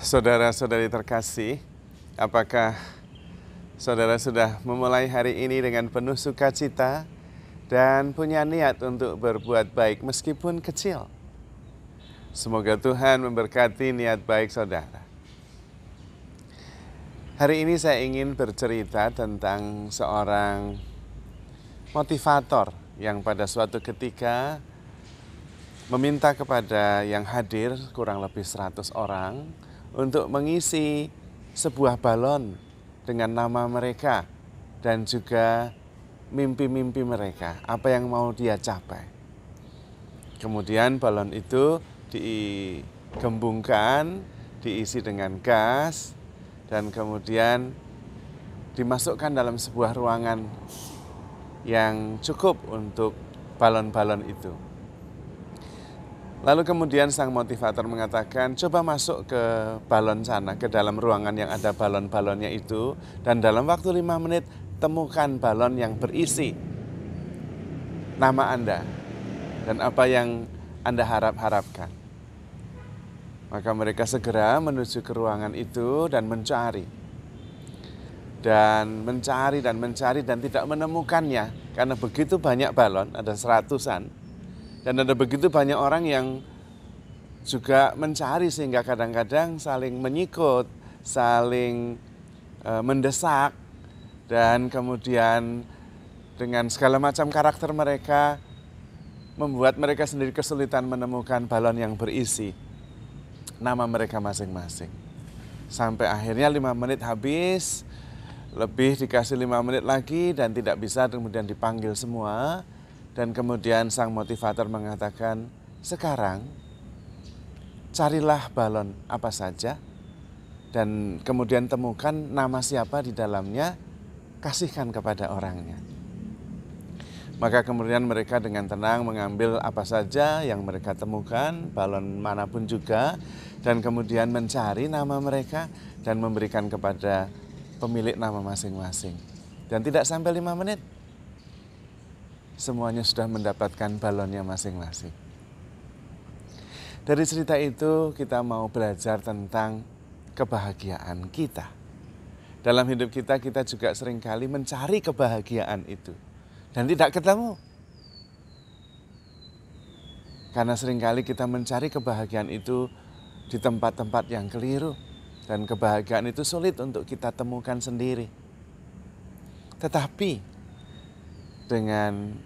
Saudara-saudari terkasih, apakah saudara sudah memulai hari ini dengan penuh sukacita dan punya niat untuk berbuat baik meskipun kecil? Semoga Tuhan memberkati niat baik saudara. Hari ini saya ingin bercerita tentang seorang motivator yang pada suatu ketika meminta kepada yang hadir kurang lebih 100 orang untuk mengisi sebuah balon dengan nama mereka dan juga mimpi-mimpi mereka, apa yang mau dia capai. Kemudian balon itu digembungkan, diisi dengan gas, dan kemudian dimasukkan dalam sebuah ruangan yang cukup untuk balon-balon itu. Lalu kemudian sang motivator mengatakan, coba masuk ke balon sana, ke dalam ruangan yang ada balon-balonnya itu, dan dalam waktu 5 menit temukan balon yang berisi nama Anda dan apa yang Anda harapkan. Maka mereka segera menuju ke ruangan itu dan mencari. Dan mencari dan tidak menemukannya, karena begitu banyak balon, ada 100-an. Dan ada begitu banyak orang yang juga mencari sehingga kadang-kadang saling menyikut, saling mendesak, dan kemudian dengan segala macam karakter mereka membuat mereka sendiri kesulitan menemukan balon yang berisi nama mereka masing-masing. Sampai akhirnya 5 menit habis, lebih dikasih 5 menit lagi dan tidak bisa, kemudian dipanggil semua. Dan kemudian sang motivator mengatakan, sekarang carilah balon apa saja dan kemudian temukan nama siapa di dalamnya, kasihkan kepada orangnya. Maka kemudian mereka dengan tenang mengambil apa saja yang mereka temukan, balon manapun juga, dan kemudian mencari nama mereka dan memberikan kepada pemilik nama masing-masing. Dan tidak sampai 5 menit, semuanya sudah mendapatkan balonnya masing-masing. Dari cerita itu kita mau belajar tentang kebahagiaan kita. Dalam hidup kita juga seringkali mencari kebahagiaan itu dan tidak ketemu. Karena seringkali kita mencari kebahagiaan itu di tempat-tempat yang keliru dan kebahagiaan itu sulit untuk kita temukan sendiri. Tetapi dengan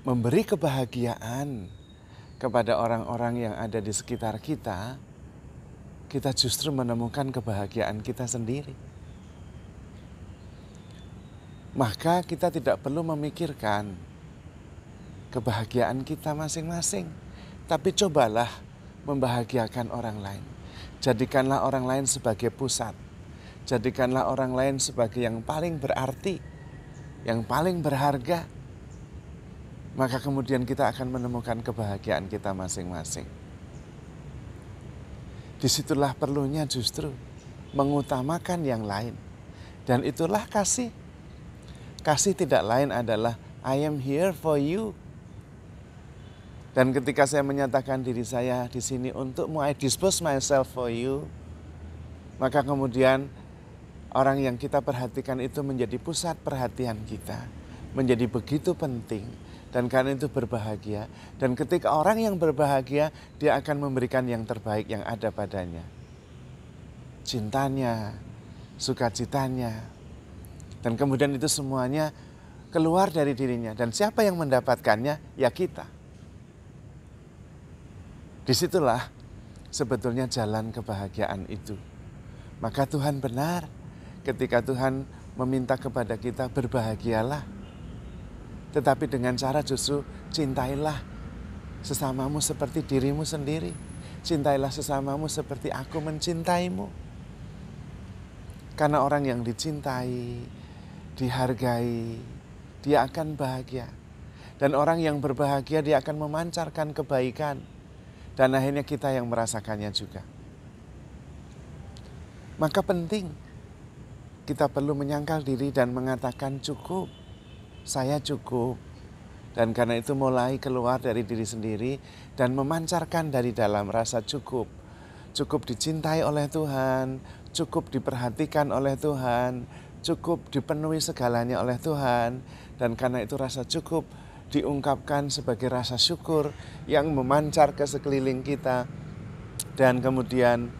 memberi kebahagiaan kepada orang-orang yang ada di sekitar kita, kita justru menemukan kebahagiaan kita sendiri. Maka kita tidak perlu memikirkan kebahagiaan kita masing-masing, tapi cobalah membahagiakan orang lain. Jadikanlah orang lain sebagai pusat. Jadikanlah orang lain sebagai yang paling berarti, yang paling berharga. Maka kemudian kita akan menemukan kebahagiaan kita masing-masing. Disitulah perlunya justru mengutamakan yang lain. Dan itulah kasih. Kasih tidak lain adalah I am here for you. Dan ketika saya menyatakan diri saya di sini untukmu, I dispose myself for you. Maka kemudian orang yang kita perhatikan itu menjadi pusat perhatian kita. Menjadi begitu penting. Dan karena itu berbahagia. Dan ketika orang yang berbahagia, dia akan memberikan yang terbaik yang ada padanya. Cintanya, sukacitanya. Dan kemudian itu semuanya keluar dari dirinya. Dan siapa yang mendapatkannya? Ya kita. Disitulah sebetulnya jalan kebahagiaan itu. Maka Tuhan benar ketika Tuhan meminta kepada kita berbahagialah. Tetapi dengan cara justru cintailah sesamamu seperti dirimu sendiri. Cintailah sesamamu seperti aku mencintaimu. Karena orang yang dicintai, dihargai, dia akan bahagia. Dan orang yang berbahagia dia akan memancarkan kebaikan. Dan akhirnya kita yang merasakannya juga. Maka penting kita perlu menyangkal diri dan mengatakan cukup. Saya cukup. Dan karena itu mulai keluar dari diri sendiri dan memancarkan dari dalam rasa cukup. cukup dicintai oleh Tuhan, cukup diperhatikan oleh Tuhan, cukup dipenuhi segalanya oleh Tuhan. Dan karena itu rasa cukup diungkapkan sebagai rasa syukur yang memancar ke sekeliling kita dan kemudian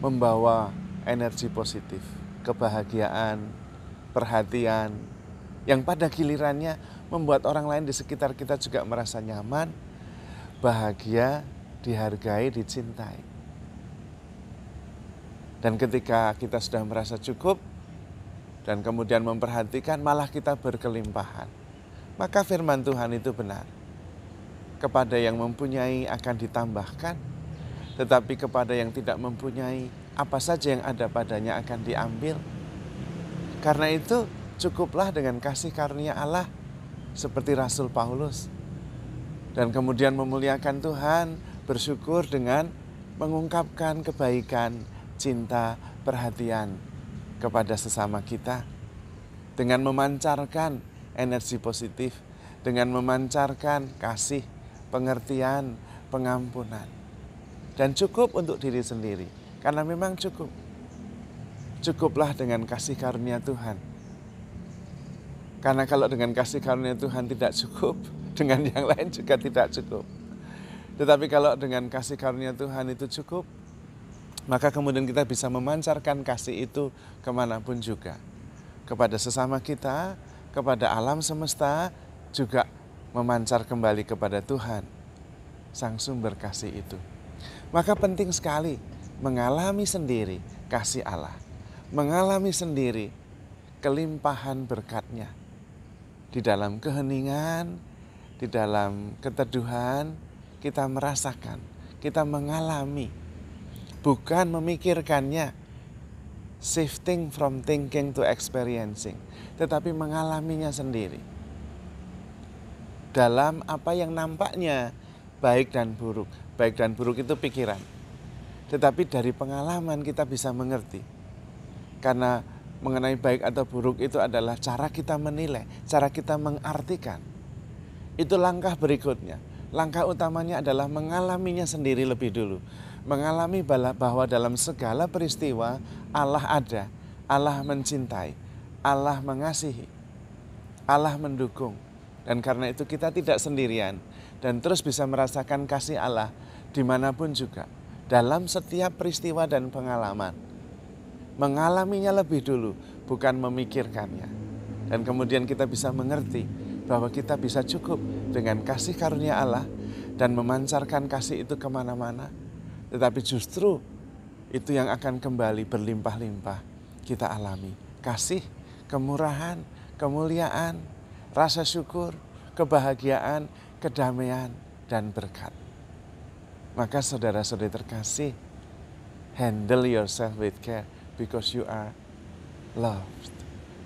membawa energi positif, kebahagiaan, perhatian, yang pada gilirannya membuat orang lain di sekitar kita juga merasa nyaman, bahagia, dihargai, dicintai. Dan ketika kita sudah merasa cukup dan kemudian memperhatikan, malah kita berkelimpahan. Maka firman Tuhan itu benar. Kepada yang mempunyai akan ditambahkan, tetapi kepada yang tidak mempunyai, apa saja yang ada padanya akan diambil. Karena itu cukuplah dengan kasih karunia Allah seperti Rasul Paulus. Dan kemudian memuliakan Tuhan, bersyukur dengan mengungkapkan kebaikan, cinta, perhatian kepada sesama kita. Dengan memancarkan energi positif, dengan memancarkan kasih, pengertian, pengampunan. Dan cukup untuk diri sendiri, karena memang cukup. Cukuplah dengan kasih karunia Tuhan. Karena kalau dengan kasih karunia Tuhan tidak cukup, dengan yang lain juga tidak cukup. Tetapi kalau dengan kasih karunia Tuhan itu cukup, maka kemudian kita bisa memancarkan kasih itu kemanapun juga. Kepada sesama kita, kepada alam semesta, juga memancar kembali kepada Tuhan, Sang Sumber kasih itu. Maka penting sekali mengalami sendiri kasih Allah, mengalami sendiri kelimpahan berkat-Nya. Di dalam keheningan, di dalam keteduhan, kita merasakan, kita mengalami, bukan memikirkannya, shifting from thinking to experiencing, tetapi mengalaminya sendiri. Dalam apa yang nampaknya baik dan buruk. Baik dan buruk itu pikiran. Tetapi dari pengalaman kita bisa mengerti. Karena mengenai baik atau buruk itu adalah cara kita menilai, cara kita mengartikan. Itu langkah berikutnya. Langkah utamanya adalah mengalaminya sendiri lebih dulu. Mengalami bahwa dalam segala peristiwa Allah ada, Allah mencintai, Allah mengasihi, Allah mendukung. Dan karena itu kita tidak sendirian dan terus bisa merasakan kasih Allah dimanapun juga, dalam setiap peristiwa dan pengalaman. Mengalaminya lebih dulu, bukan memikirkannya. Dan kemudian kita bisa mengerti bahwa kita bisa cukup dengan kasih karunia Allah dan memancarkan kasih itu kemana-mana. Tetapi justru itu yang akan kembali berlimpah-limpah kita alami. Kasih, kemurahan, kemuliaan, rasa syukur, kebahagiaan, kedamaian, dan berkat. Maka saudara-saudari terkasih, handle yourself with care because you are loved.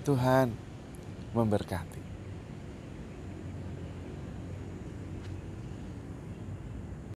Tuhan memberkati.